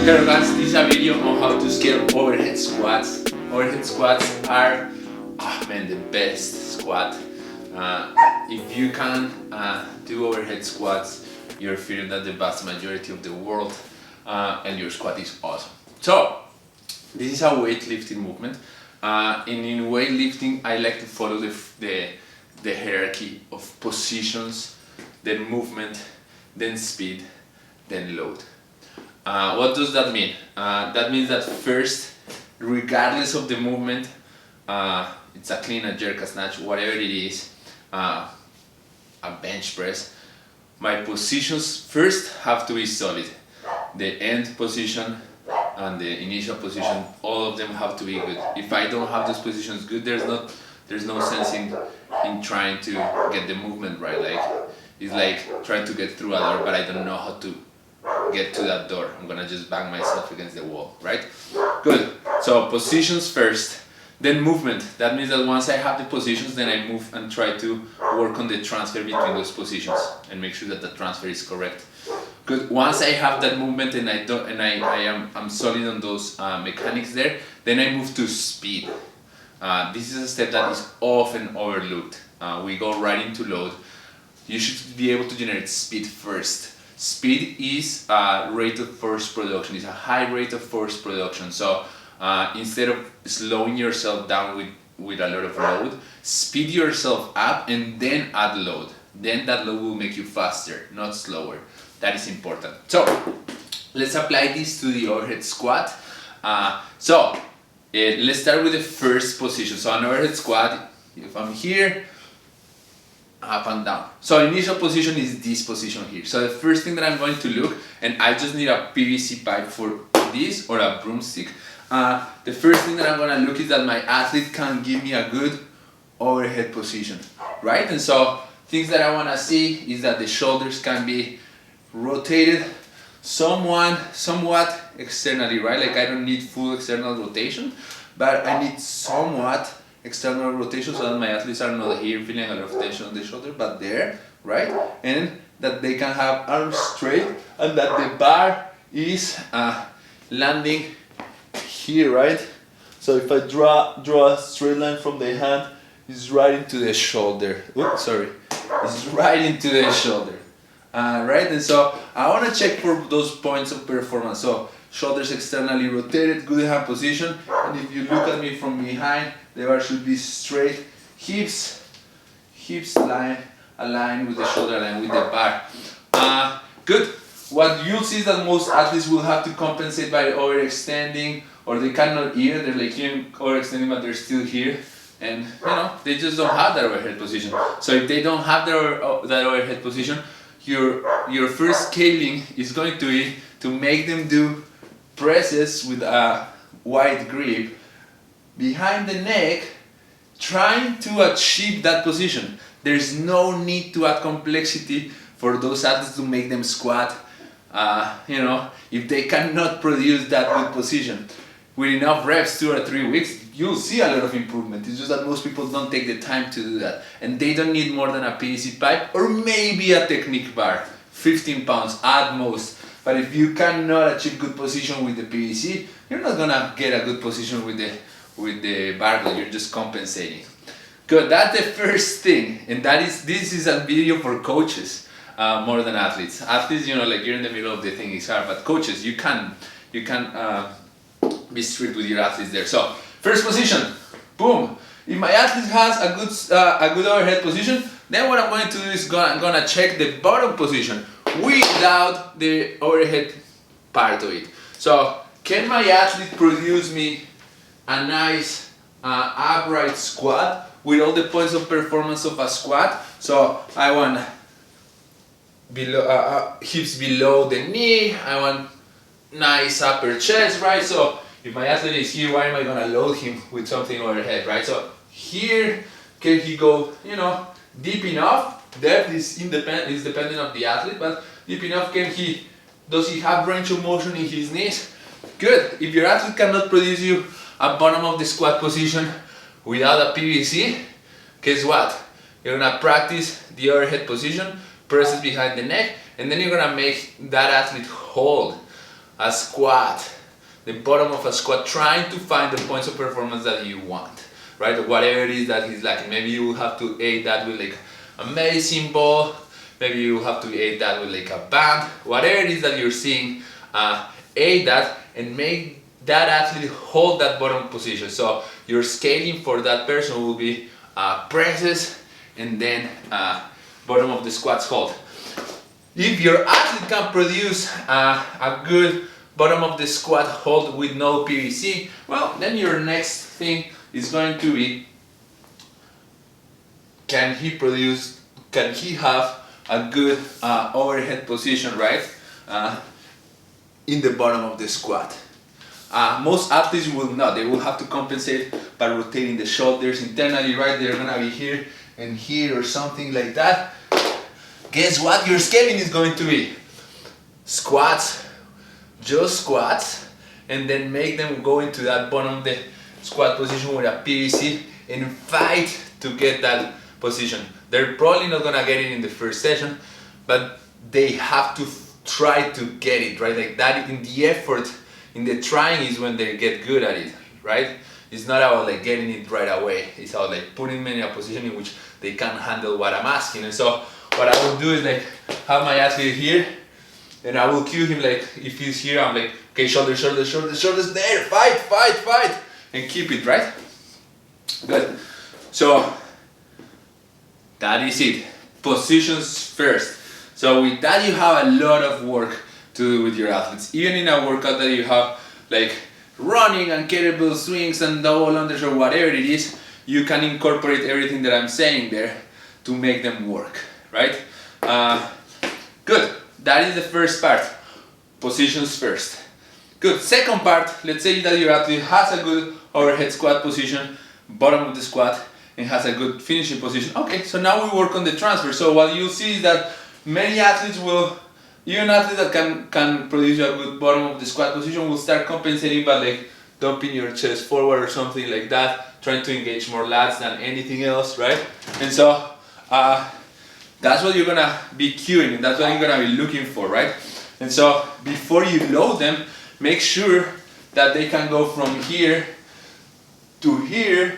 Hello guys, this is a video on how to scale overhead squats. Overhead squats are, the best squat. If you can do overhead squats, you're feeling that the vast majority of the world, and your squat is awesome. So, this is a weightlifting movement. And in weightlifting, I like to follow the hierarchy of positions, then movement, then speed, then load. What does that mean? That means that first, regardless of the movement, it's a clean, a jerk, a snatch, whatever it is, a bench press, my positions first have to be solid. The end position and the initial position, all of them have to be good. If I don't have those positions good, there's no sense in trying to get the movement right. Like, it's like trying to get through a door, but I don't know how to get to that door. I'm gonna just bang myself against the wall, right? Good. So positions first, then movement. That means that once I have the positions, then I move and try to work on the transfer between those positions and make sure that the transfer is correct. Good. Once I have that movement and I'm solid on those mechanics there, then I move to speed. This is a step that is often overlooked. We go right into load. You should be able to generate speed first. Speed is a rate of force production. It's a high rate of force production. So instead of slowing yourself down with a lot of load, speed yourself up and then add load. Then that load will make you faster, not slower. That is important. So let's apply this to the overhead squat. Let's start with the first position. So an overhead squat, if I'm here, up and down. So initial position is this position here. So the first thing that I'm going to look, and I just need a PVC pipe for this or a broomstick. The first thing that I'm going to look is that my athlete can give me a good overhead position, right? And so things that I want to see is that the shoulders can be rotated somewhat externally, right? Like I don't need full external rotation, but I need somewhat external rotation so that my athletes are not here feeling a lot of tension on the shoulder, but there, right? And that they can have arms straight and that the bar is landing here, right? So if I draw a straight line from the hand, it's right into the shoulder. Oops, sorry. It's right into the shoulder. Right? And so I want to check for those points of performance. So shoulders externally rotated, good hand position, and if you look at me from behind, the bar should be straight, hips align with the shoulder line with the bar. Good. What you'll see is that most athletes will have to compensate by overextending, or they cannot either. They're like here overextending, but they're still here, and they just don't have that overhead position. So if they don't have that overhead position, your first scaling is going to be to make them do presses with a wide grip behind the neck, trying to achieve that position. There's no need to add complexity for those athletes to make them squat, if they cannot produce that good position. With enough reps, 2 or 3 weeks, you'll see a lot of improvement. It's just that most people don't take the time to do that. And they don't need more than a PVC pipe or maybe a technique bar, 15 pounds at most. But if you cannot achieve good position with the PVC, you're not gonna get a good position with the barbell. You're just compensating. Good. That's the first thing, and this is a video for coaches more than athletes. Athletes, like you're in the middle of the thing, it's hard. But coaches, you can be strict with your athletes there. So first position, boom. If my athlete has a good overhead position, then what I'm going to do is I'm gonna check the bottom position without the overhead part of it. So can my athlete produce me a nice upright squat with all the points of performance of a squat? So I want hips below the knee, I want nice upper chest, right? So if my athlete is here, why am I gonna load him with something overhead, right? So here, can he go, deep enough? Depth is dependent of the athlete, but deep enough, does he have range of motion in his knees? Good. If your athlete cannot produce you a bottom of the squat position without a PVC, guess what? You're gonna practice the overhead position, presses behind the neck, and then you're gonna make that athlete hold a squat, the bottom of a squat, trying to find the points of performance that you want, right? Whatever it is that he's lacking. Maybe you will have to aid that with like a medicine ball, maybe you will have to aid that with like a band, whatever it is that you're seeing, aid that and make that athlete hold that bottom position. So your scaling for that person will be presses and then bottom of the squats hold. If your athlete can produce a good bottom of the squat hold with no PVC, well, then your next thing is going to be, can he have a good overhead position, right? In the bottom of the squat. Most athletes will not. They will have to compensate by rotating the shoulders internally, right? They're gonna be here and here or something like that. Guess what? Your scaling is going to be squats, just squats, and then make them go into that bottom of the squat position with a PVC and fight to get that position. They're probably not gonna get it in the first session, but they have to try to get it, right? Like that, in the effort, in the trying is when they get good at it, right? It's not about like getting it right away. It's about like putting them in a position in which they can handle what I'm asking. And so what I will do is like have my athlete here, and I will cue him like, if he's here, I'm like, okay, shoulders, shoulders, shoulders, shoulders, there, fight, fight, fight, and keep it, right? Good. So that is it. Positions first. So with that, you have a lot of work to do with your athletes. Even in a workout that you have like running and kettlebell swings and double unders or whatever it is, you can incorporate everything that I'm saying there to make them work, right? Good. That is the first part. Positions first. Good. Second part, let's say that your athlete has a good overhead squat position, bottom of the squat, and has a good finishing position. Okay, so now we work on the transfer. So what you'll see is that many athletes will, even athletes that can produce a good bottom of the squat position will start compensating by like dumping your chest forward or something like that, trying to engage more lats than anything else, right? And so that's what you're gonna be cueing, and that's what you're gonna be looking for, right? And so before you load them, make sure that they can go from here to here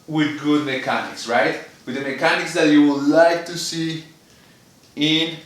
with good mechanics, right? With the mechanics that you would like to see in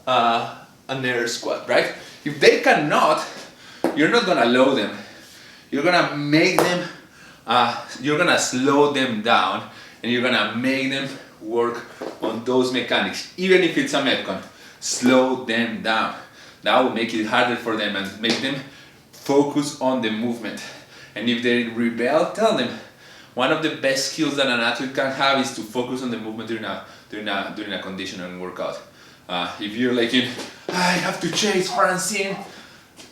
an air squat, right? If they cannot, you're not gonna load them. You're gonna make them, you're gonna slow them down, and you're gonna make them work on those mechanics. Even if it's a Metcon, slow them down. That will make it harder for them and make them focus on the movement. And if they rebel, tell them. One of the best skills that an athlete can have is to focus on the movement during a conditioning workout. If you're like, I have to chase Francine,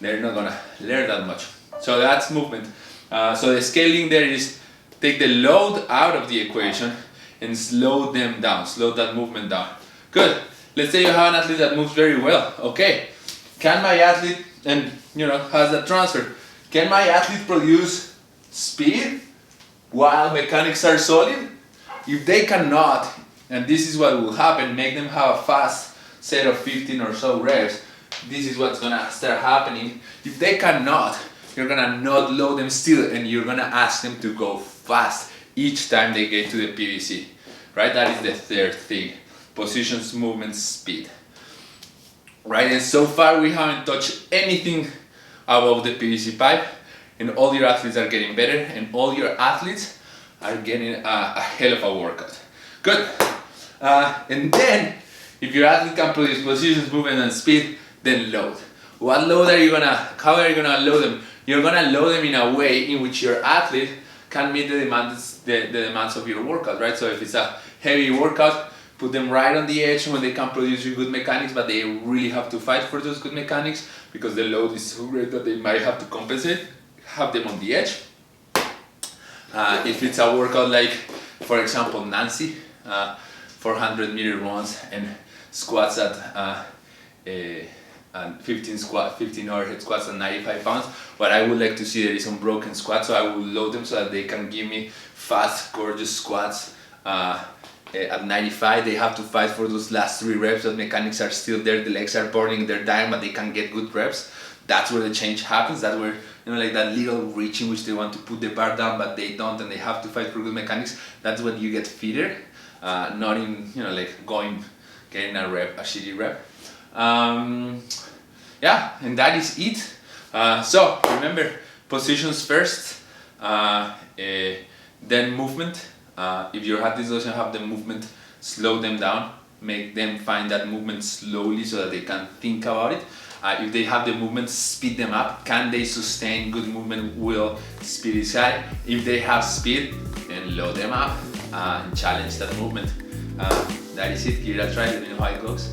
they're not gonna learn that much. So that's movement. So the scaling there is take the load out of the equation and slow them down, slow that movement down. Good. Let's say you have an athlete that moves very well. Okay, can my athlete, and has that transfer, can my athlete produce speed while mechanics are solid? If they cannot, and this is what will happen, make them have a fast set of 15 or so reps, this is what's gonna start happening. If they cannot, you're gonna not load them still, and you're gonna ask them to go fast each time they get to the PVC, right? That is the third thing. Positions, movement, speed, right? And so far we haven't touched anything above the PVC pipe, and all your athletes are getting better, and all your athletes are getting a hell of a workout. Good. And then, if your athlete can produce positions, movement, and speed, then load. What load are you gonna? How are you gonna load them? You're gonna load them in a way in which your athlete can meet the demands of your workout, right? So if it's a heavy workout, put them right on the edge when they can produce your good mechanics, but they really have to fight for those good mechanics because the load is so great that they might have to compensate. Have them on the edge. If it's a workout like, for example, Nancy, 400-meter runs and squats at 15 overhead squats at 95 pounds. What I would like to see there is unbroken squats, so I will load them so that they can give me fast, gorgeous squats at 95, they have to fight for those last 3 reps. The mechanics are still there, the legs are burning, they're dying, but they can get good reps. That's where the change happens. That's where, like that little reach in which they want to put the bar down, but they don't, and they have to fight for good mechanics. That's when you get fitter, not in, like getting a shitty rep. Yeah, and that is it. So remember, positions first, then movement. If your athletes doesn't have the movement, slow them down. Make them find that movement slowly so that they can think about it. If they have the movement, speed them up. Can they sustain good movement while speed is high? If they have speed, then load them up and challenge that movement. That is it. Give it a try. Let me know how it goes.